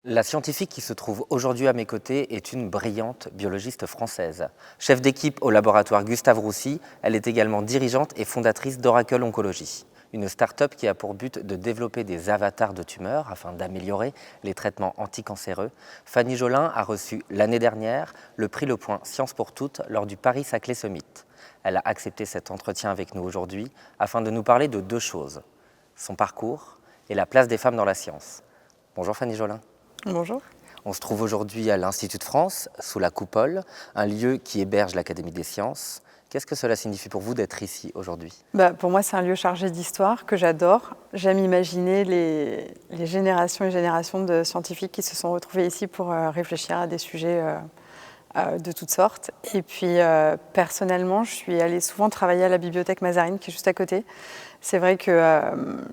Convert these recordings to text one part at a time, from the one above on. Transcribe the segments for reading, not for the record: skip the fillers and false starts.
La scientifique qui se trouve aujourd'hui à mes côtés est une brillante biologiste française. Chef d'équipe au laboratoire Gustave Roussy, elle est également dirigeante et fondatrice d'Oracle Oncologie, une start-up qui a pour but de développer des avatars de tumeurs afin d'améliorer les traitements anticancéreux. Fanny Jolin a reçu l'année dernière le prix Le Point Science pour toutes lors du Paris-Saclay Summit. Elle a accepté cet entretien avec nous aujourd'hui afin de nous parler de deux choses, son parcours et la place des femmes dans la science. Bonjour Fanny Jolin. Bonjour. On se trouve aujourd'hui à l'Institut de France, sous la coupole, un lieu qui héberge l'Académie des sciences. Qu'est-ce que cela signifie pour vous d'être ici aujourd'hui ? Pour moi, c'est un lieu chargé d'histoire que j'adore. J'aime imaginer les générations et générations de scientifiques qui se sont retrouvés ici pour réfléchir à des sujets de toutes sortes. Et puis, personnellement, je suis allée souvent travailler à la bibliothèque Mazarine, qui est juste à côté. C'est vrai que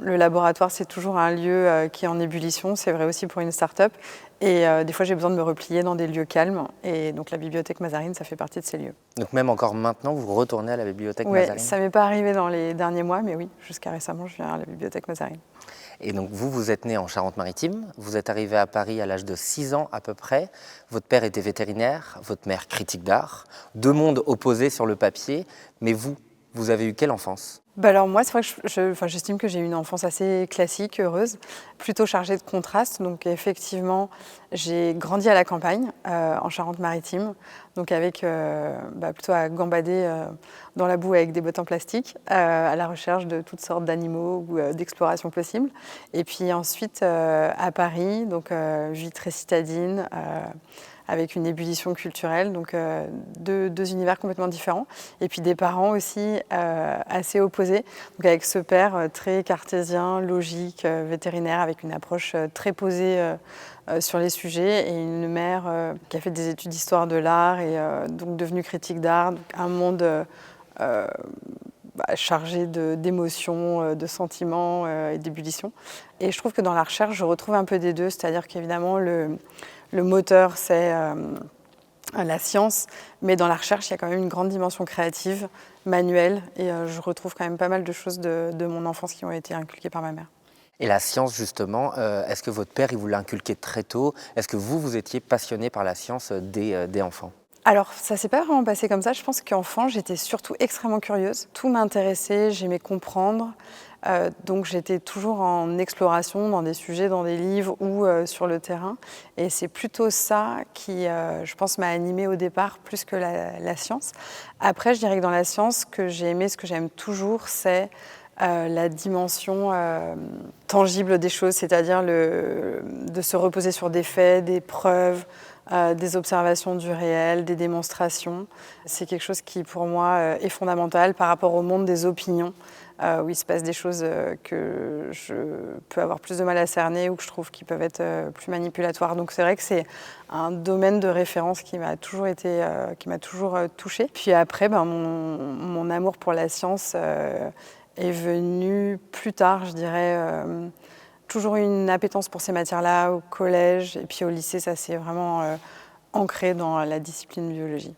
le laboratoire, c'est toujours un lieu qui est en ébullition. C'est vrai aussi pour une start-up. Et des fois, j'ai besoin de me replier dans des lieux calmes. Et donc, la bibliothèque Mazarine, ça fait partie de ces lieux. Donc même encore maintenant, vous retournez à la bibliothèque Oui, Mazarine ? ça ne m'est pas arrivé dans les derniers mois, mais oui, jusqu'à récemment, je viens à la bibliothèque Mazarine. Et donc vous êtes né en Charente-Maritime, vous êtes arrivé à Paris à l'âge de 6 ans à peu près. Votre père était vétérinaire, votre mère critique d'art. Deux mondes opposés sur le papier, mais vous avez eu quelle enfance ? Alors moi, c'est vrai que j'estime que j'ai eu une enfance assez classique, heureuse, plutôt chargée de contrastes. Donc effectivement, j'ai grandi à la campagne, en Charente-Maritime, donc avec plutôt à gambader dans la boue avec des bottes en plastique, à la recherche de toutes sortes d'animaux ou d'explorations possibles. Et puis ensuite à Paris, donc vie très citadine, avec une ébullition culturelle, donc deux univers complètement différents. Et puis des parents aussi assez opposés, donc avec ce père très cartésien, logique, vétérinaire, avec une approche très posée sur les sujets, et une mère qui a fait des études d'histoire de l'art et donc devenue critique d'art, donc un monde chargé d'émotions, de sentiments et d'ébullition. Et je trouve que dans la recherche, je retrouve un peu des deux, c'est-à-dire qu'évidemment, le moteur, c'est la science, mais dans la recherche, il y a quand même une grande dimension créative, manuelle, et je retrouve quand même pas mal de choses de mon enfance qui ont été inculquées par ma mère. Et la science justement, est-ce que votre père il vous l'a inculqué très tôt ? Est-ce que vous étiez passionné par la science dès enfant ? Alors, ça s'est pas vraiment passé comme ça. Je pense qu'enfant, j'étais surtout extrêmement curieuse. Tout m'intéressait, j'aimais comprendre. Donc j'étais toujours en exploration dans des sujets, dans des livres ou sur le terrain. Et c'est plutôt ça qui, je pense, m'a animée au départ, plus que la science. Après, je dirais que dans la science, ce que j'ai aimé, ce que j'aime toujours, c'est la dimension tangible des choses, c'est-à-dire de se reposer sur des faits, des preuves, des observations du réel, des démonstrations. C'est quelque chose qui, pour moi, est fondamental par rapport au monde des opinions, où il se passe des choses que je peux avoir plus de mal à cerner ou que je trouve qui peuvent être plus manipulatoires. Donc c'est vrai que c'est un domaine de référence qui m'a toujours touchée. Puis après, mon amour pour la science est venu plus tard, je dirais. Toujours eu une appétence pour ces matières-là au collège, et puis au lycée, ça s'est vraiment ancré dans la discipline biologie.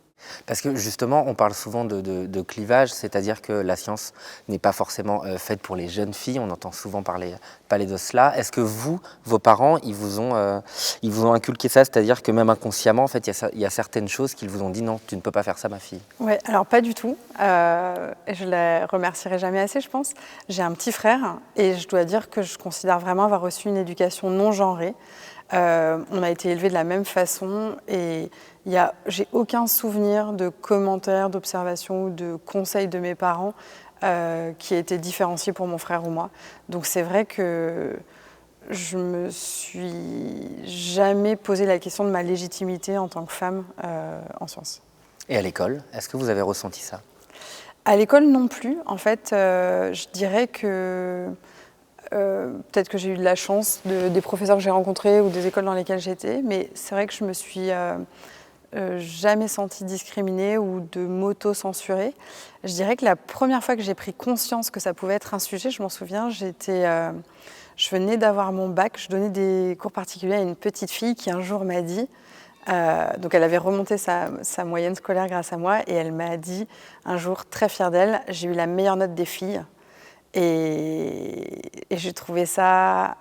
Parce que justement, on parle souvent de clivage, c'est-à-dire que la science n'est pas forcément faite pour les jeunes filles, on entend souvent parler de cela. Est-ce que vos parents, ils vous ont inculqué ça, c'est-à-dire que même inconsciemment, en fait, il y a certaines choses qu'ils vous ont dit non, tu ne peux pas faire ça, ma fille ? Oui, alors pas du tout. Et je ne les remercierai jamais assez, je pense. J'ai un petit frère, et je dois dire que je considère vraiment avoir reçu une éducation non genrée. On a été élevés de la même façon, et j'ai aucun souvenir de commentaires, d'observations ou de conseils de mes parents qui étaient différenciés pour mon frère ou moi. Donc c'est vrai que je me suis jamais posé la question de ma légitimité en tant que femme en sciences. Et à l'école, est-ce que vous avez ressenti ça ? À l'école non plus. En fait, je dirais que peut-être que j'ai eu de la chance des professeurs que j'ai rencontrés ou des écoles dans lesquelles j'étais, mais c'est vrai que je me suis jamais sentie discriminée ou de m'auto-censurer. Je dirais que la première fois que j'ai pris conscience que ça pouvait être un sujet, je m'en souviens, je venais d'avoir mon bac, je donnais des cours particuliers à une petite fille qui un jour m'a dit, donc elle avait remonté sa moyenne scolaire grâce à moi, et elle m'a dit un jour, très fière d'elle, j'ai eu la meilleure note des filles. Et j'ai trouvé ça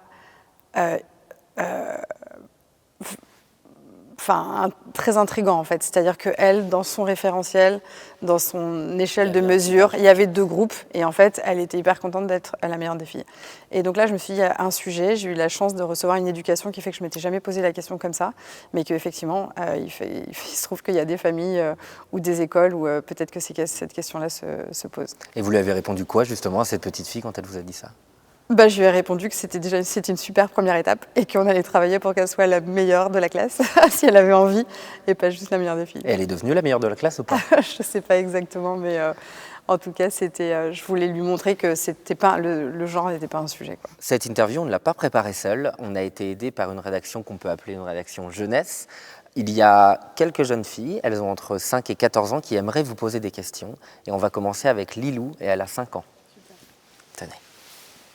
très intriguant en fait. C'est-à-dire qu'elle, dans son référentiel, dans son échelle de mesure, il y avait 2 groupes et en fait, elle était hyper contente d'être la meilleure des filles. Et donc là, je me suis dit, il y a un sujet, j'ai eu la chance de recevoir une éducation qui fait que je ne m'étais jamais posé la question comme ça, mais qu'effectivement, il se trouve qu'il y a des familles ou des écoles où peut-être que cette question-là se pose. Et vous lui avez répondu quoi justement à cette petite fille quand elle vous a dit ça? Je lui ai répondu que c'était une super première étape et qu'on allait travailler pour qu'elle soit la meilleure de la classe, si elle avait envie, et pas juste la meilleure des filles. Et elle est devenue la meilleure de la classe ou pas? Je ne sais pas exactement, mais en tout cas, je voulais lui montrer que le genre n'était pas un sujet, quoi. Cette interview, on ne l'a pas préparée seule. On a été aidé par une rédaction qu'on peut appeler une rédaction jeunesse. Il y a quelques jeunes filles, elles ont entre 5 et 14 ans, qui aimeraient vous poser des questions. Et on va commencer avec Lilou, et elle a 5 ans. Super. Tenez.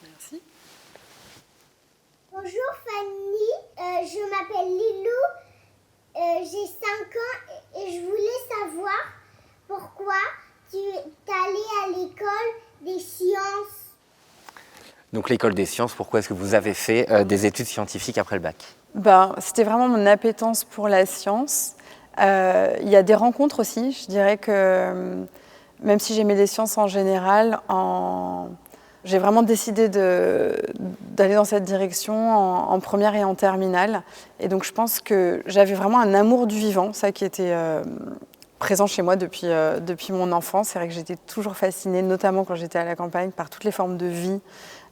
Merci. Bonjour Fanny, je m'appelle Lilou, j'ai 5 ans et je voulais savoir pourquoi tu es allée à l'école des sciences. Donc l'école des sciences, pourquoi est-ce que vous avez fait des études scientifiques après le bac? C'était vraiment mon appétence pour la science. Il y a des rencontres aussi. Je dirais que même si j'aimais les sciences en général, j'ai vraiment décidé d'aller dans cette direction en première et en terminale. Et donc je pense que j'avais vraiment un amour du vivant, ça qui était présent chez moi depuis mon enfance. C'est vrai que j'étais toujours fascinée, notamment quand j'étais à la campagne, par toutes les formes de vie,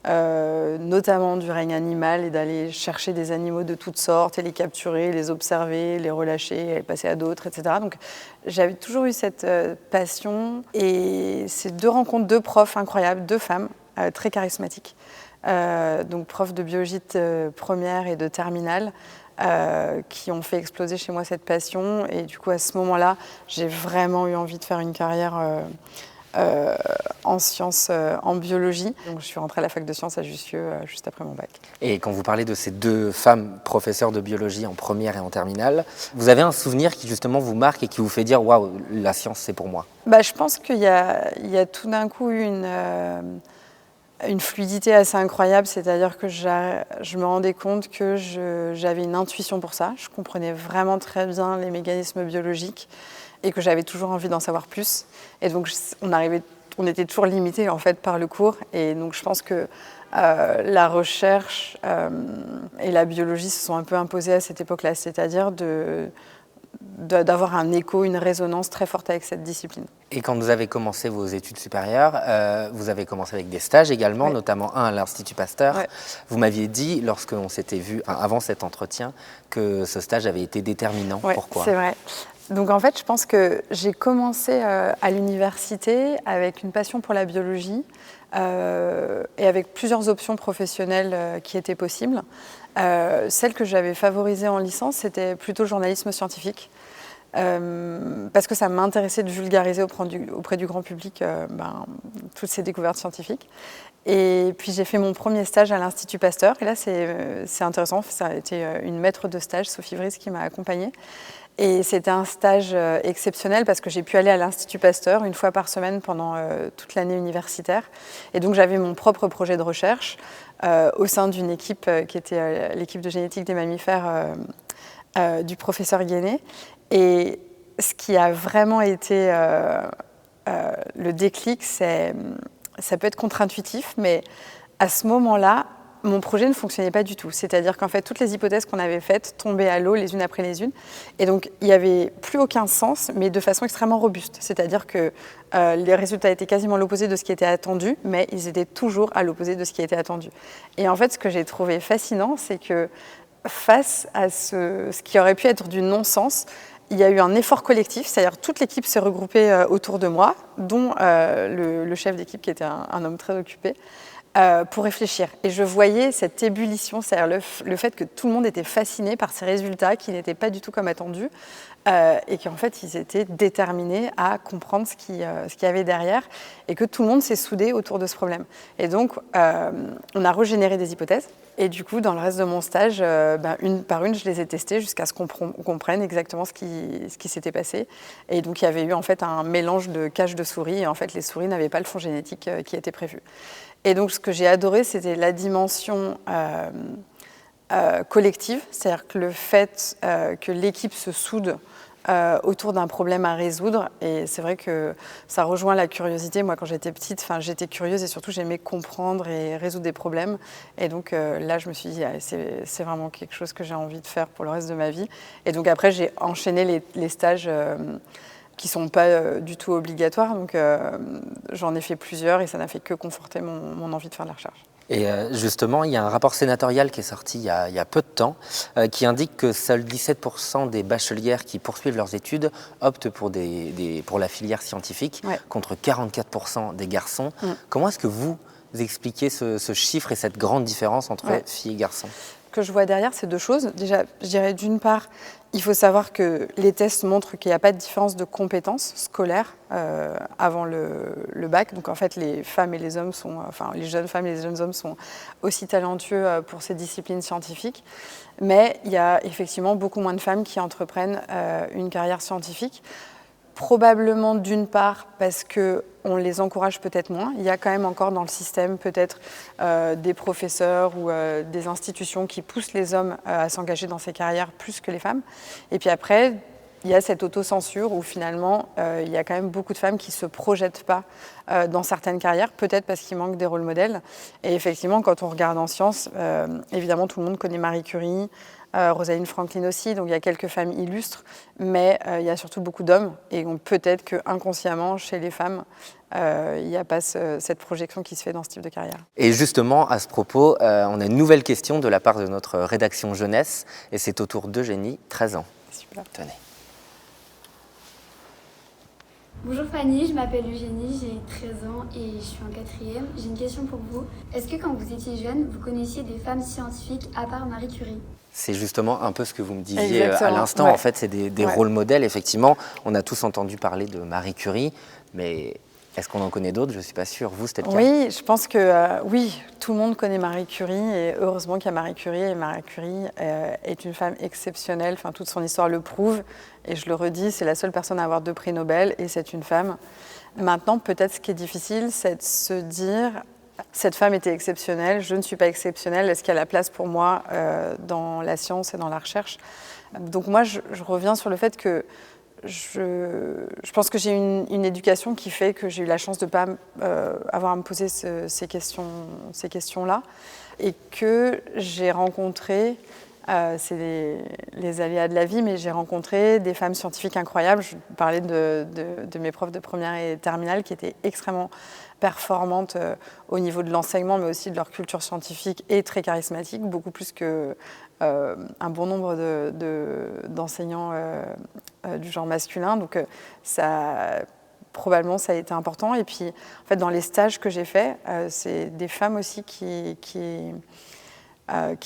notamment du règne animal, et d'aller chercher des animaux de toutes sortes et les capturer, les observer, les relâcher, les passer à d'autres, etc. Donc j'avais toujours eu cette passion, et ces 2 rencontres, 2 profs incroyables, 2 femmes très charismatiques, donc profs de biologie de première et de terminale, qui ont fait exploser chez moi cette passion. Et du coup, à ce moment-là, j'ai vraiment eu envie de faire une carrière en sciences, en biologie. Donc je suis rentrée à la fac de sciences à Jussieu juste après mon bac. Et quand vous parlez de ces 2 femmes professeurs de biologie en première et en terminale, vous avez un souvenir qui justement vous marque et qui vous fait dire « Waouh, la science, c'est pour moi ». Je pense qu'il y a tout d'un coup une fluidité assez incroyable, c'est-à-dire que je me rendais compte que j'avais une intuition pour ça. Je comprenais vraiment très bien les mécanismes biologiques et que j'avais toujours envie d'en savoir plus. Et donc on était toujours limité en fait par le cours. Et donc je pense que la recherche et la biologie se sont un peu imposées à cette époque-là, c'est-à-dire d'avoir un écho, une résonance très forte avec cette discipline. Et quand vous avez commencé vos études supérieures, vous avez commencé avec des stages également, Oui. notamment un à l'Institut Pasteur. Oui. Vous m'aviez dit, lorsqu'on s'était vu avant cet entretien, que ce stage avait été déterminant. Oui, pourquoi? C'est vrai. Donc en fait, je pense que j'ai commencé à l'université avec une passion pour la biologie et avec plusieurs options professionnelles qui étaient possibles. Celle que j'avais favorisée en licence, c'était plutôt le journalisme scientifique. Parce que ça m'intéressait de vulgariser auprès du grand public toutes ces découvertes scientifiques. Et puis j'ai fait mon premier stage à l'Institut Pasteur. Et là, c'est intéressant, ça a été une maître de stage, Sophie Vries, qui m'a accompagnée. Et c'était un stage exceptionnel parce que j'ai pu aller à l'Institut Pasteur 1 fois par semaine pendant toute l'année universitaire. Et donc j'avais mon propre projet de recherche au sein d'une équipe qui était l'équipe de génétique des mammifères du professeur Guéné. Et ce qui a vraiment été le déclic, ça peut être contre-intuitif, mais à ce moment-là, mon projet ne fonctionnait pas du tout. C'est-à-dire qu'en fait, toutes les hypothèses qu'on avait faites tombaient à l'eau les unes après les unes. Et donc, il n'y avait plus aucun sens, mais de façon extrêmement robuste. C'est-à-dire que les résultats étaient quasiment l'opposé de ce qui était attendu, mais ils étaient toujours à l'opposé de ce qui était attendu. Et en fait, ce que j'ai trouvé fascinant, c'est que face à ce qui aurait pu être du non-sens, il y a eu un effort collectif, c'est-à-dire toute l'équipe s'est regroupée autour de moi, dont le chef d'équipe qui était un homme très occupé, pour réfléchir. Et je voyais cette ébullition, c'est-à-dire le fait que tout le monde était fasciné par ces résultats qui n'étaient pas du tout comme attendu, et qu'en fait, ils étaient déterminés à comprendre ce qu'il y avait derrière, et que tout le monde s'est soudé autour de ce problème. Et donc, on a régénéré des hypothèses. Et du coup, dans le reste de mon stage, une par une, je les ai testées jusqu'à ce qu'on comprenne exactement ce qui s'était passé. Et donc, il y avait eu en fait un mélange de cages de souris. Et en fait, les souris n'avaient pas le fond génétique qui était prévu. Et donc, ce que j'ai adoré, c'était la dimension collective, c'est-à-dire que le fait que l'équipe se soude autour d'un problème à résoudre. Et c'est vrai que ça rejoint la curiosité. Moi, quand j'étais petite, j'étais curieuse et surtout, j'aimais comprendre et résoudre des problèmes. Et donc là, je me suis dit, c'est vraiment quelque chose que j'ai envie de faire pour le reste de ma vie. Et donc après, j'ai enchaîné les stages qui ne sont pas du tout obligatoires. Donc j'en ai fait plusieurs et ça n'a fait que conforter mon envie de faire de la recherche. Et justement, il y a un rapport sénatorial qui est sorti il y a peu de temps qui indique que seuls 17% des bachelières qui poursuivent leurs études optent pour la filière scientifique, contre 44% des garçons. Comment est-ce que vous expliquez ce chiffre et cette grande différence entre filles et garçons? Ce que je vois derrière, c'est deux choses. Déjà, je dirais d'une part, il faut savoir que les tests montrent qu'il n'y a pas de différence de compétences scolaires avant le bac. Donc en fait, les femmes et les hommes les jeunes femmes et les jeunes hommes sont aussi talentueux pour ces disciplines scientifiques. Mais il y a effectivement beaucoup moins de femmes qui entreprennent une carrière scientifique. Probablement d'une part parce qu'on les encourage peut-être moins. Il y a quand même encore dans le système peut-être des professeurs ou des institutions qui poussent les hommes à s'engager dans ces carrières plus que les femmes. Et puis après, il y a cette autocensure où finalement, il y a quand même beaucoup de femmes qui ne se projettent pas dans certaines carrières, peut-être parce qu'il manque des rôles modèles. Et effectivement, quand on regarde en sciences, évidemment, tout le monde connaît Marie Curie, Rosalind Franklin aussi, donc il y a quelques femmes illustres, mais il y a surtout beaucoup d'hommes, et peut-être qu'inconsciemment, chez les femmes, il n'y a pas cette projection qui se fait dans ce type de carrière. Et justement, à ce propos, on a une nouvelle question de la part de notre rédaction jeunesse, et c'est au tour d'Eugénie, 13 ans. Super. Tenez. Bonjour Fanny, je m'appelle Eugénie, j'ai 13 ans et je suis en 4e. J'ai une question pour vous. Est-ce que quand vous étiez jeune, vous connaissiez des femmes scientifiques à part Marie Curie ? C'est justement un peu ce que vous me disiez Exactement. à l'instant. En fait, c'est des rôles modèles. Effectivement, on a tous entendu parler de Marie Curie, mais est-ce qu'on en connaît d'autres? Je ne suis pas sûre. Vous, c'était le cas? Oui, je pense que oui, tout le monde connaît Marie Curie et heureusement qu'il y a Marie Curie. Et Marie Curie est une femme exceptionnelle. Enfin, toute son histoire le prouve. Et je le redis, c'est la seule personne à avoir 2 prix Nobel et c'est une femme. Maintenant, peut-être ce qui est difficile, c'est de se dire cette femme était exceptionnelle, je ne suis pas exceptionnelle, est-ce qu'il y a la place pour moi dans la science et dans la recherche? Donc moi, je reviens sur le fait que je pense que j'ai une éducation qui fait que j'ai eu la chance de ne pas avoir à me poser ces questions-là et que j'ai rencontré, c'est les aléas de la vie, mais j'ai rencontré des femmes scientifiques incroyables. Je parlais de mes profs de première et terminale qui étaient extrêmement performantes au niveau de l'enseignement, mais aussi de leur culture scientifique et très charismatiques, beaucoup plus que un bon nombre d'enseignants du genre masculin. Donc probablement ça a été important. Et puis en fait dans les stages que j'ai faits, c'est des femmes aussi qui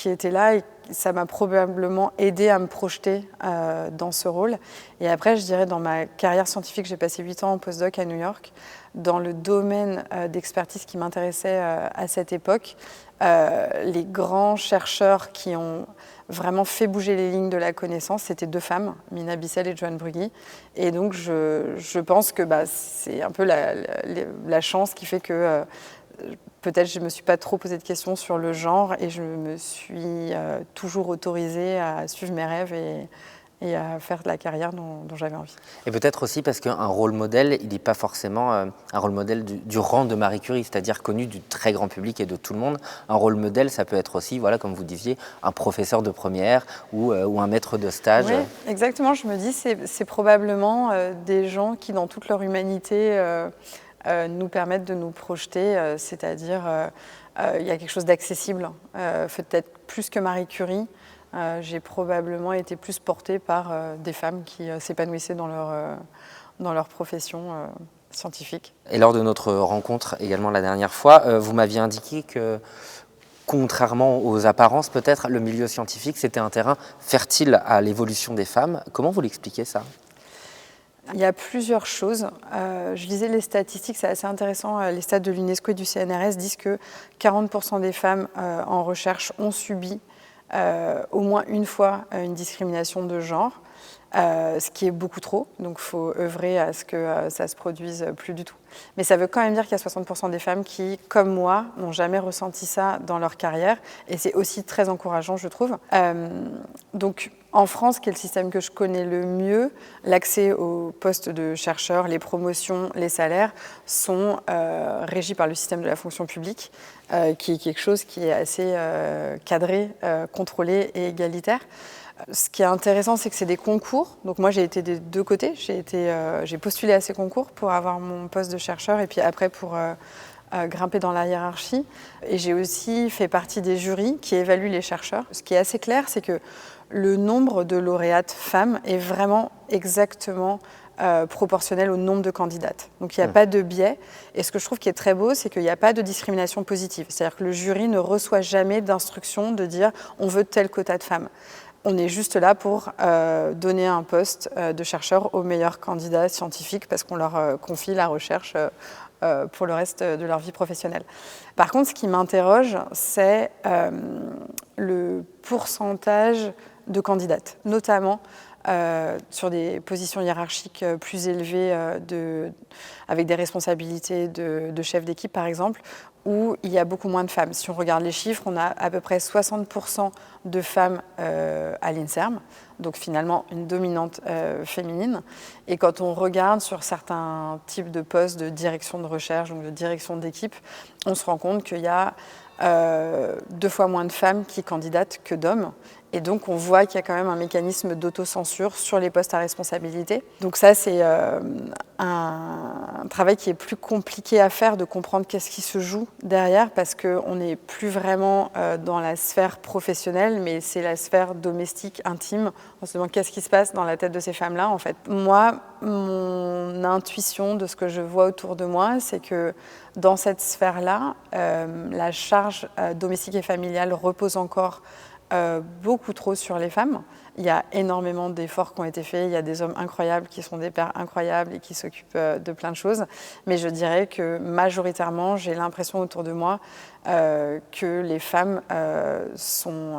étaient là et ça m'a probablement aidé à me projeter dans ce rôle. Et après, je dirais, dans ma carrière scientifique, j'ai passé 8 ans en postdoc à New York. Dans le domaine d'expertise qui m'intéressait à cette époque, les grands chercheurs qui ont vraiment fait bouger les lignes de la connaissance, c'était 2 femmes, Mina Bissell et Joan Brugui. Et donc, je pense que c'est un peu la chance qui fait que peut-être je ne me suis pas trop posé de questions sur le genre et je me suis toujours autorisée à suivre mes rêves et à faire de la carrière dont j'avais envie. Et peut-être aussi parce qu'un rôle modèle, il n'est pas forcément un rôle modèle du rang de Marie Curie, c'est-à-dire connu du très grand public et de tout le monde. Un rôle modèle, ça peut être aussi, voilà, comme vous disiez, un professeur de première ou un maître de stage. Oui, exactement. Je me dis c'est probablement des gens qui, dans toute leur humanité, nous permettent de nous projeter, c'est-à-dire il y a quelque chose d'accessible, peut-être plus que Marie Curie. J'ai probablement été plus portée par des femmes qui s'épanouissaient dans leur profession scientifique. Et lors de notre rencontre également la dernière fois, vous m'aviez indiqué que, contrairement aux apparences peut-être, le milieu scientifique, c'était un terrain fertile à l'évolution des femmes. Comment vous l'expliquez ça ? Il y a plusieurs choses. Je lisais les statistiques, c'est assez intéressant. Les stats de l'UNESCO et du CNRS disent que 40% des femmes en recherche ont subi au moins une fois une discrimination de genre. ce qui est beaucoup trop. Donc, il faut œuvrer à ce que ça se produise plus du tout. Mais ça veut quand même dire qu'il y a 60% des femmes qui, comme moi, n'ont jamais ressenti ça dans leur carrière. Et c'est aussi très encourageant, je trouve. Donc, en France, qui est le système que je connais le mieux, l'accès aux postes de chercheurs, les promotions, les salaires sont régis par le système de la fonction publique, qui est quelque chose qui est assez cadré, contrôlé et égalitaire. Ce qui est intéressant, c'est que c'est des concours. Donc moi, j'ai été des deux côtés. J'ai postulé à ces concours pour avoir mon poste de chercheur et puis après pour grimper dans la hiérarchie. Et j'ai aussi fait partie des jurys qui évaluent les chercheurs. Ce qui est assez clair, c'est que le nombre de lauréates femmes est vraiment exactement proportionnel au nombre de candidates. Donc il n'y a pas de biais. Et ce que je trouve qui est très beau, c'est qu'il n'y a pas de discrimination positive. C'est-à-dire que le jury ne reçoit jamais d'instruction de dire on veut tel quota de femmes. On est juste là pour donner un poste de chercheur aux meilleurs candidats scientifiques parce qu'on leur confie la recherche pour le reste de leur vie professionnelle. Par contre, ce qui m'interroge, c'est le pourcentage de candidates, notamment sur des positions hiérarchiques plus élevées avec des responsabilités de chef d'équipe, par exemple, où il y a beaucoup moins de femmes. Si on regarde les chiffres, on a à peu près 60% de femmes à l'INSERM, donc finalement une dominante féminine. Et quand on regarde sur certains types de postes de direction de recherche, donc de direction d'équipe, on se rend compte qu'il y a 2 fois moins de femmes qui candidatent que d'hommes. Et donc, on voit qu'il y a quand même un mécanisme d'autocensure sur les postes à responsabilité. Donc ça, c'est un travail qui est plus compliqué à faire, de comprendre qu'est-ce qui se joue derrière, parce qu'on n'est plus vraiment dans la sphère professionnelle, mais c'est la sphère domestique, intime. On se demande qu'est-ce qui se passe dans la tête de ces femmes-là, en fait. Moi, mon intuition de ce que je vois autour de moi, c'est que dans cette sphère-là, la charge domestique et familiale repose encore beaucoup trop sur les femmes. Il y a énormément d'efforts qui ont été faits, il y a des hommes incroyables qui sont des pères incroyables et qui s'occupent de plein de choses, mais je dirais que majoritairement, j'ai l'impression autour de moi que les femmes sont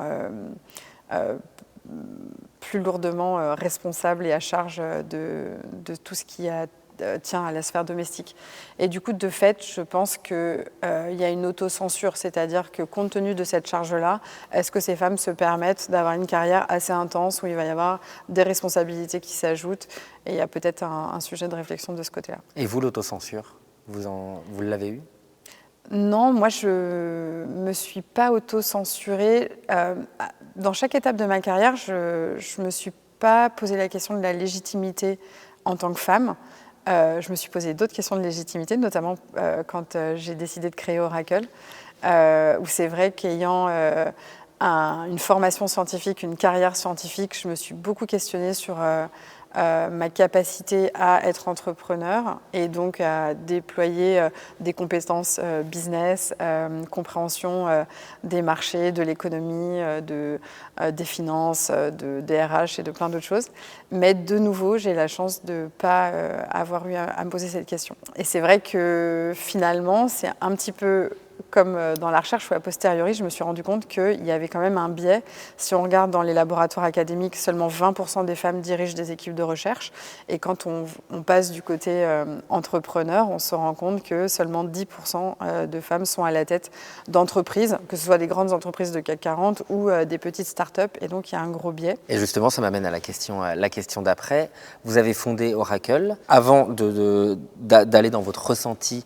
plus lourdement responsables et à charge de tout ce qui tient à la sphère domestique. Et du coup, de fait, je pense qu'il y a une autocensure, c'est-à-dire que compte tenu de cette charge-là, est-ce que ces femmes se permettent d'avoir une carrière assez intense où il va y avoir des responsabilités qui s'ajoutent, et il y a peut-être un sujet de réflexion de ce côté-là. Et vous, l'autocensure, vous l'avez eu ? Non, moi, je me suis pas auto-censurée. Dans chaque étape de ma carrière, je me suis pas posé la question de la légitimité en tant que femme. Je me suis posé d'autres questions de légitimité, notamment quand j'ai décidé de créer Oracle, où c'est vrai qu'ayant une formation scientifique, une carrière scientifique, je me suis beaucoup questionnée sur ma capacité à être entrepreneur et donc à déployer des compétences business, compréhension des marchés, de l'économie, des finances, des RH et de plein d'autres choses. Mais de nouveau, j'ai la chance de ne pas avoir eu à me poser cette question. Et c'est vrai que finalement, c'est un petit peu comme dans la recherche où a posteriori, je me suis rendu compte qu'il y avait quand même un biais. Si on regarde dans les laboratoires académiques, seulement 20% des femmes dirigent des équipes de recherche. Et quand on passe du côté entrepreneur, on se rend compte que seulement 10% de femmes sont à la tête d'entreprises, que ce soit des grandes entreprises de CAC 40 ou des petites startups. Et donc, il y a un gros biais. Et justement, ça m'amène à la question d'après. Vous avez fondé Oracle. Avant d'aller dans votre ressenti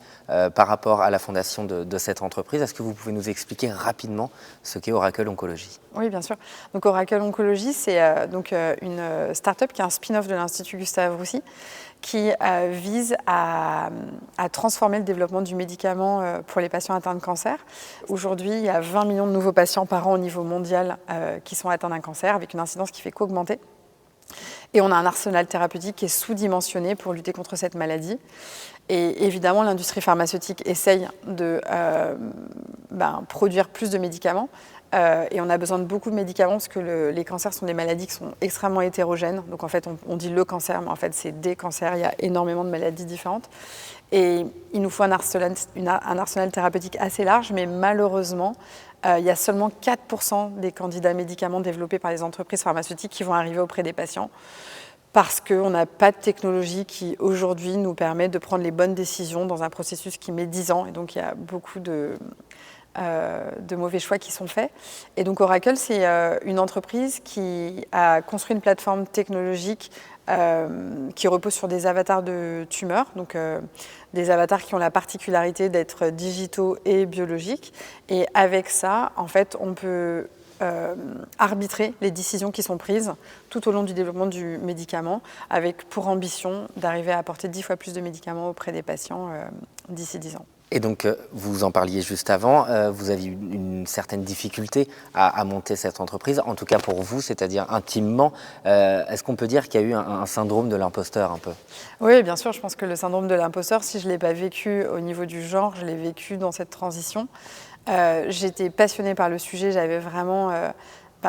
par rapport à la fondation de cette entreprise, est-ce que vous pouvez nous expliquer rapidement ce qu'est Oracle Oncologie ? Oui, bien sûr. Donc Oracle Oncologie, c'est une start-up qui est un spin-off de l'Institut Gustave Roussy, qui vise à transformer le développement du médicament pour les patients atteints de cancer. Aujourd'hui, il y a 20 millions de nouveaux patients par an au niveau mondial qui sont atteints d'un cancer, avec une incidence qui fait qu'augmenter. Et on a un arsenal thérapeutique qui est sous-dimensionné pour lutter contre cette maladie. Et évidemment, l'industrie pharmaceutique essaye de produire plus de médicaments. Et on a besoin de beaucoup de médicaments parce que les cancers sont des maladies qui sont extrêmement hétérogènes. Donc en fait, on dit le cancer, mais en fait, c'est des cancers. Il y a énormément de maladies différentes. Et il nous faut un arsenal thérapeutique assez large, mais malheureusement, il y a seulement 4% des candidats médicaments développés par les entreprises pharmaceutiques qui vont arriver auprès des patients. parce qu'on n'a pas de technologie qui, aujourd'hui, nous permet de prendre les bonnes décisions dans un processus qui met 10 ans. Et donc, il y a beaucoup de mauvais choix qui sont faits. Et donc, Oracle, c'est une entreprise qui a construit une plateforme technologique qui repose sur des avatars de tumeurs, donc des avatars qui ont la particularité d'être digitaux et biologiques. Et avec ça, en fait, on peut arbitrer les décisions qui sont prises tout au long du développement du médicament, avec pour ambition d'arriver à apporter 10 fois plus de médicaments auprès des patients d'ici 10 ans. Et donc, vous en parliez juste avant, vous avez eu une certaine difficulté à monter cette entreprise, en tout cas pour vous, c'est-à-dire intimement. Est-ce qu'on peut dire qu'il y a eu un syndrome de l'imposteur un peu? Oui, bien sûr, je pense que le syndrome de l'imposteur, si je ne l'ai pas vécu au niveau du genre, je l'ai vécu dans cette transition. J'étais passionnée par le sujet, j'avais vraiment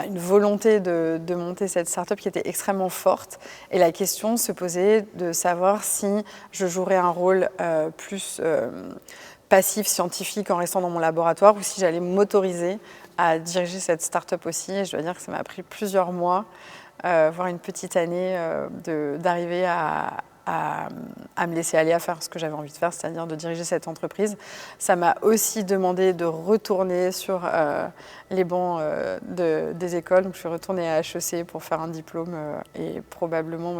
une volonté de monter cette start-up qui était extrêmement forte. Et la question se posait de savoir si je jouerais un rôle plus passif, scientifique en restant dans mon laboratoire, ou si j'allais m'autoriser à diriger cette start-up aussi. Et je dois dire que ça m'a pris plusieurs mois, voire une petite année, d'arriver à me laisser aller à faire ce que j'avais envie de faire, c'est-à-dire de diriger cette entreprise. Ça m'a aussi demandé de retourner sur les bancs des écoles. Donc, je suis retournée à HEC pour faire un diplôme et probablement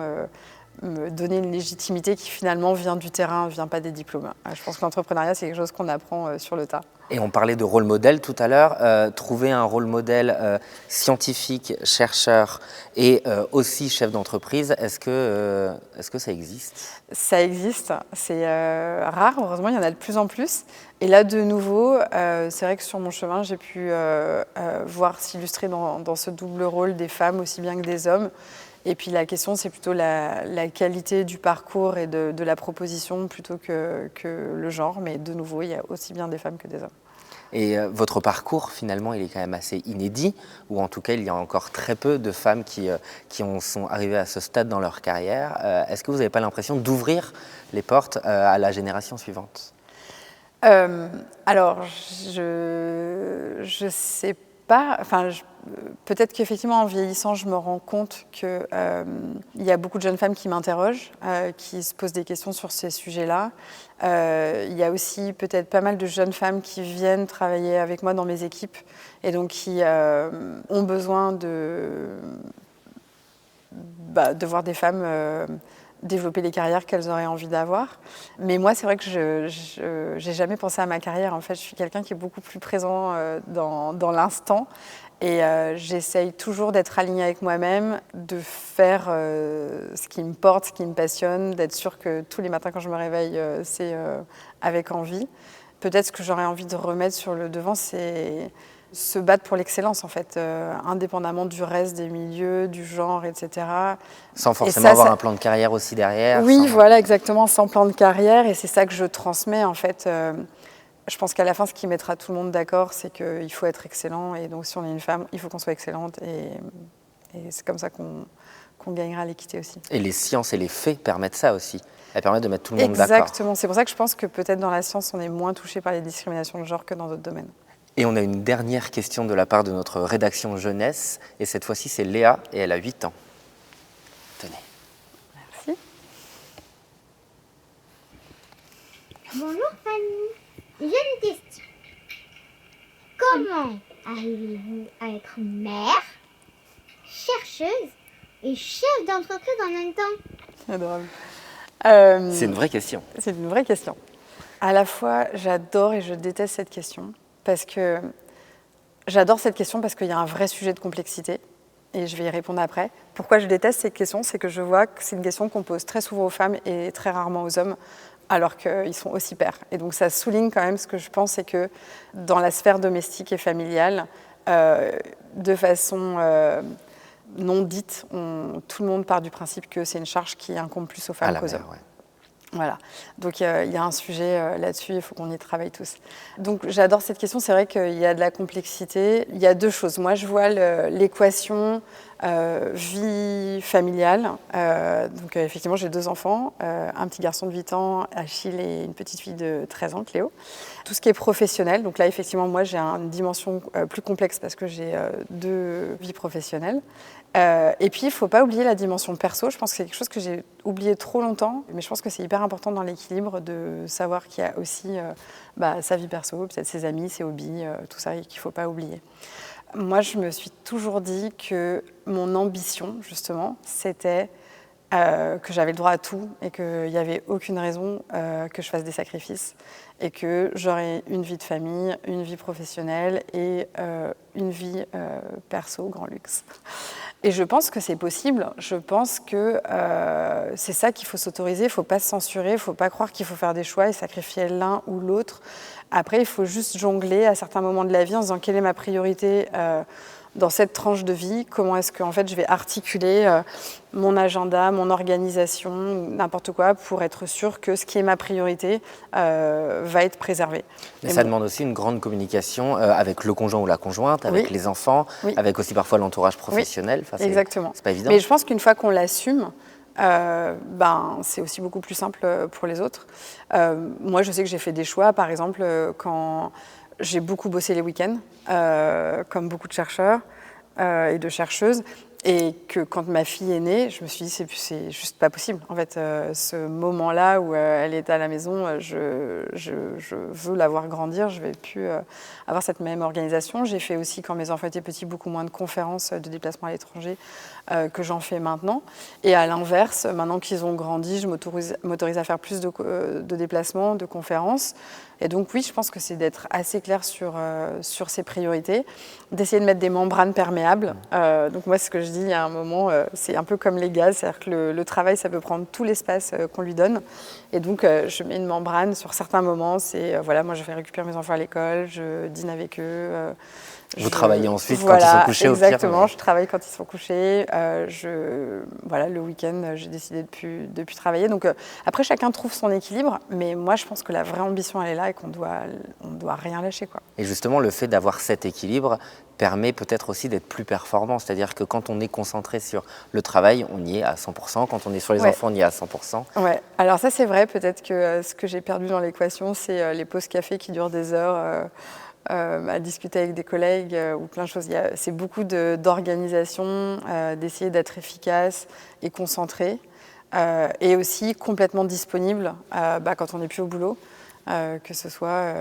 me donner une légitimité qui finalement vient du terrain, ne vient pas des diplômes. Je pense que l'entrepreneuriat, c'est quelque chose qu'on apprend sur le tas. Et on parlait de rôle modèle tout à l'heure. Trouver un rôle modèle scientifique, chercheur et aussi chef d'entreprise, est-ce que ça existe? Ça existe, c'est rare, heureusement il y en a de plus en plus. Et là de nouveau, c'est vrai que sur mon chemin, j'ai pu voir s'illustrer dans ce double rôle des femmes aussi bien que des hommes. Et puis la question, c'est plutôt la qualité du parcours et de la proposition plutôt que le genre. Mais de nouveau, il y a aussi bien des femmes que des hommes. Et votre parcours, finalement, il est quand même assez inédit, ou en tout cas, il y a encore très peu de femmes qui sont arrivées à ce stade dans leur carrière. Est-ce que vous n'avez pas l'impression d'ouvrir les portes à la génération suivante? Alors, je sais pas. Enfin, peut-être qu'effectivement, en vieillissant, je me rends compte qu'il y a beaucoup de jeunes femmes qui m'interrogent, qui se posent des questions sur ces sujets-là. Il y a aussi peut-être pas mal de jeunes femmes qui viennent travailler avec moi dans mes équipes et donc qui ont besoin de voir des femmes développer les carrières qu'elles auraient envie d'avoir. Mais moi, c'est vrai que je n'ai jamais pensé à ma carrière. En fait, je suis quelqu'un qui est beaucoup plus présent dans l'instant. Et j'essaye toujours d'être alignée avec moi-même, de faire ce qui me porte, ce qui me passionne, d'être sûre que tous les matins quand je me réveille, c'est avec envie. Peut-être ce que j'aurais envie de remettre sur le devant, c'est se battre pour l'excellence, en fait, indépendamment du reste des milieux, du genre, etc. Sans forcément avoir un plan de carrière aussi derrière. Oui, voilà, exactement, sans plan de carrière. Et c'est ça que je transmets, en fait. Je pense qu'à la fin, ce qui mettra tout le monde d'accord, c'est qu'il faut être excellent. Et donc, si on est une femme, il faut qu'on soit excellente. Et c'est comme ça qu'on gagnera l'équité aussi. Et les sciences et les faits permettent ça aussi. Elles permettent de mettre tout le monde d'accord. Exactement. C'est pour ça que je pense que peut-être dans la science, on est moins touché par les discriminations de genre que dans d'autres domaines. Et on a une dernière question de la part de notre rédaction jeunesse. Et cette fois-ci, c'est Léa et elle a 8 ans. Tenez. Merci. Bonjour Fanny, j'ai une question. Comment arrivez-vous à être mère, chercheuse et chef d'entreprise en même temps? C'est drôle. C'est une vraie question. C'est une vraie question. À la fois, j'adore et je déteste cette question. Parce que j'adore cette question parce qu'il y a un vrai sujet de complexité et je vais y répondre après. Pourquoi je déteste cette question? C'est que je vois que c'est une question qu'on pose très souvent aux femmes et très rarement aux hommes, alors qu'ils sont aussi pairs. Et donc ça souligne quand même ce que je pense, c'est que dans la sphère domestique et familiale, de façon non dite, tout le monde part du principe que c'est une charge qui incombe plus aux femmes qu'aux hommes. Ouais. Voilà, donc il y a un sujet là-dessus, il faut qu'on y travaille tous. Donc j'adore cette question, c'est vrai qu'il y a de la complexité. Il y a deux choses. Moi, je vois l'équation Vie familiale, donc effectivement j'ai 2 enfants, un petit garçon de 8 ans, Achille, et une petite fille de 13 ans, Cléo. Tout ce qui est professionnel, donc là effectivement moi j'ai une dimension plus complexe parce que j'ai 2 vies professionnelles. Et puis il ne faut pas oublier la dimension perso, je pense que c'est quelque chose que j'ai oublié trop longtemps, mais je pense que c'est hyper important dans l'équilibre de savoir qu'il y a aussi sa vie perso, peut-être ses amis, ses hobbies, tout ça, et qu'il ne faut pas oublier. Moi, je me suis toujours dit que mon ambition, justement, c'était que j'avais le droit à tout et qu'il n'y avait aucune raison que je fasse des sacrifices et que j'aurais une vie de famille, une vie professionnelle et une vie perso, grand luxe. Et je pense que c'est possible. Je pense que c'est ça qu'il faut s'autoriser. Il ne faut pas se censurer. Il ne faut pas croire qu'il faut faire des choix et sacrifier l'un ou l'autre. Après, il faut juste jongler à certains moments de la vie en se disant quelle est ma priorité dans cette tranche de vie. Comment est-ce que je vais articuler mon agenda, mon organisation, n'importe quoi, pour être sûr que ce qui est ma priorité va être préservé. Mais ça demande aussi une grande communication avec le conjoint ou la conjointe, avec les enfants, avec aussi parfois l'entourage professionnel. Enfin, exactement. C'est pas évident. Mais je pense qu'une fois qu'on l'assume, c'est aussi beaucoup plus simple pour les autres. Moi, je sais que j'ai fait des choix, par exemple, quand j'ai beaucoup bossé les week-ends, comme beaucoup de chercheurs et de chercheuses, et que quand ma fille est née, je me suis dit c'est juste pas possible. En fait, ce moment-là où elle est à la maison, je veux la voir grandir, je vais plus avoir cette même organisation. J'ai fait aussi, quand mes enfants étaient petits, beaucoup moins de conférences de déplacement à l'étranger que j'en fais maintenant. Et à l'inverse, maintenant qu'ils ont grandi, je m'autorise à faire plus de déplacements, de conférences. Et donc oui, je pense que c'est d'être assez clair sur ses priorités, d'essayer de mettre des membranes perméables. Donc moi, ce que je dis, il y a un moment, c'est un peu comme les gaz, c'est-à-dire que le travail, ça peut prendre tout l'espace qu'on lui donne. Et donc, je mets une membrane sur certains moments. C'est, moi, je vais récupérer mes enfants à l'école, je dîne avec eux. Vous travaillez ensuite quand ils sont couchés au pire. Exactement, je travaille quand ils sont couchés. Le week-end, j'ai décidé de plus travailler. Donc après, chacun trouve son équilibre, mais moi, je pense que la vraie ambition, elle est là et qu'on doit rien lâcher, quoi. Et justement, le fait d'avoir cet équilibre permet peut-être aussi d'être plus performant. C'est-à-dire que quand on est concentré sur le travail, on y est à 100%. Quand on est sur les enfants, on y est à 100%. Ouais. Alors ça, c'est vrai. Peut-être que ce que j'ai perdu dans l'équation, c'est les pauses café qui durent des heures. À discuter avec des collègues ou plein de choses. C'est beaucoup d'organisation, d'essayer d'être efficace et concentré, et aussi complètement disponible quand on n'est plus au boulot, que ce soit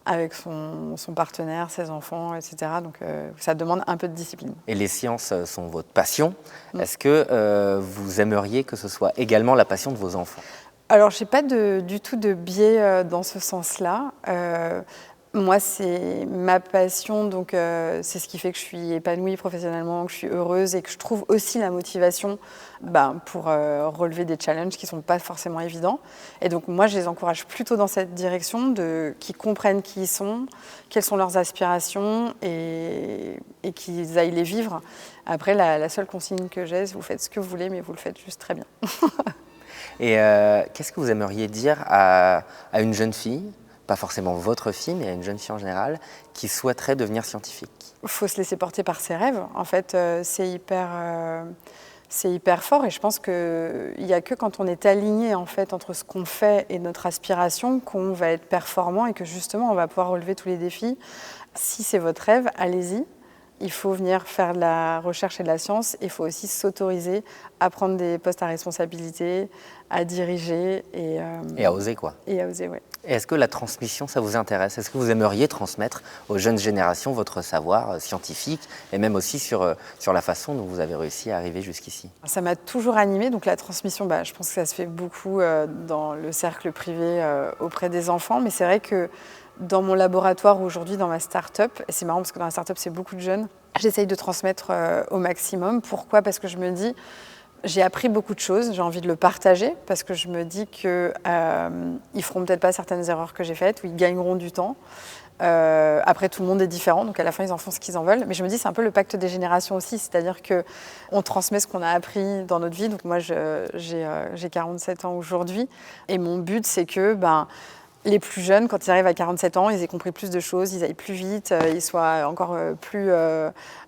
avec son partenaire, ses enfants, etc. Donc ça demande un peu de discipline. Et les sciences sont votre passion. Est-ce que vous aimeriez que ce soit également la passion de vos enfants ? Alors, je n'ai pas du tout de biais dans ce sens-là. Moi, c'est ma passion, donc c'est ce qui fait que je suis épanouie professionnellement, que je suis heureuse et que je trouve aussi la motivation pour relever des challenges qui ne sont pas forcément évidents. Et donc moi, je les encourage plutôt dans cette direction, qu'ils comprennent qui ils sont, quelles sont leurs aspirations et qu'ils aillent les vivre. Après, la seule consigne que j'ai, c'est vous faites ce que vous voulez, mais vous le faites juste très bien. Et qu'est-ce que vous aimeriez dire à une jeune fille, pas forcément votre fille, mais à une jeune fille en général, qui souhaiterait devenir scientifique ? Il faut se laisser porter par ses rêves. En fait, c'est hyper fort et je pense qu'il n'y a que quand on est aligné en fait, entre ce qu'on fait et notre aspiration qu'on va être performant et que justement on va pouvoir relever tous les défis. Si c'est votre rêve, allez-y. Il faut venir faire de la recherche et de la science. Il faut aussi s'autoriser à prendre des postes à responsabilité, à diriger et à oser, quoi. Et à oser, oui. Et est-ce que la transmission, ça vous intéresse ? Est-ce que vous aimeriez transmettre aux jeunes générations votre savoir scientifique et même aussi sur la façon dont vous avez réussi à arriver jusqu'ici ? Ça m'a toujours animée, donc la transmission, je pense que ça se fait beaucoup dans le cercle privé auprès des enfants, mais c'est vrai que dans mon laboratoire aujourd'hui, dans ma start-up, et c'est marrant parce que dans la start-up, c'est beaucoup de jeunes, j'essaye de transmettre au maximum. Pourquoi ? Parce que je me dis, j'ai appris beaucoup de choses, j'ai envie de le partager, parce que je me dis qu'ils ne feront peut-être pas certaines erreurs que j'ai faites, ou ils gagneront du temps. Après, tout le monde est différent, donc à la fin, ils en font ce qu'ils en veulent. Mais je me dis, c'est un peu le pacte des générations aussi, c'est-à-dire qu'on transmet ce qu'on a appris dans notre vie. Donc moi, j'ai 47 ans aujourd'hui, et mon but, c'est que les plus jeunes, quand ils arrivent à 47 ans, ils aient compris plus de choses, ils aillent plus vite, ils soient encore plus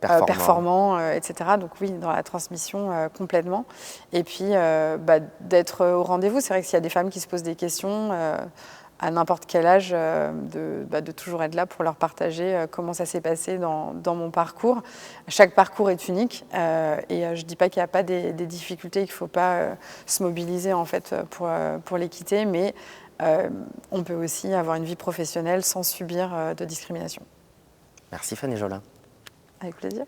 performants, etc. Donc oui, dans la transmission, complètement. Et puis, d'être au rendez-vous. C'est vrai que s'il y a des femmes qui se posent des questions, à n'importe quel âge, de toujours être là pour leur partager comment ça s'est passé dans mon parcours. Chaque parcours est unique et je ne dis pas qu'il n'y a pas des difficultés, qu'il ne faut pas se mobiliser en fait, pour les quitter, mais on peut aussi avoir une vie professionnelle sans subir de discrimination. Merci Fanny Jolin. Avec plaisir.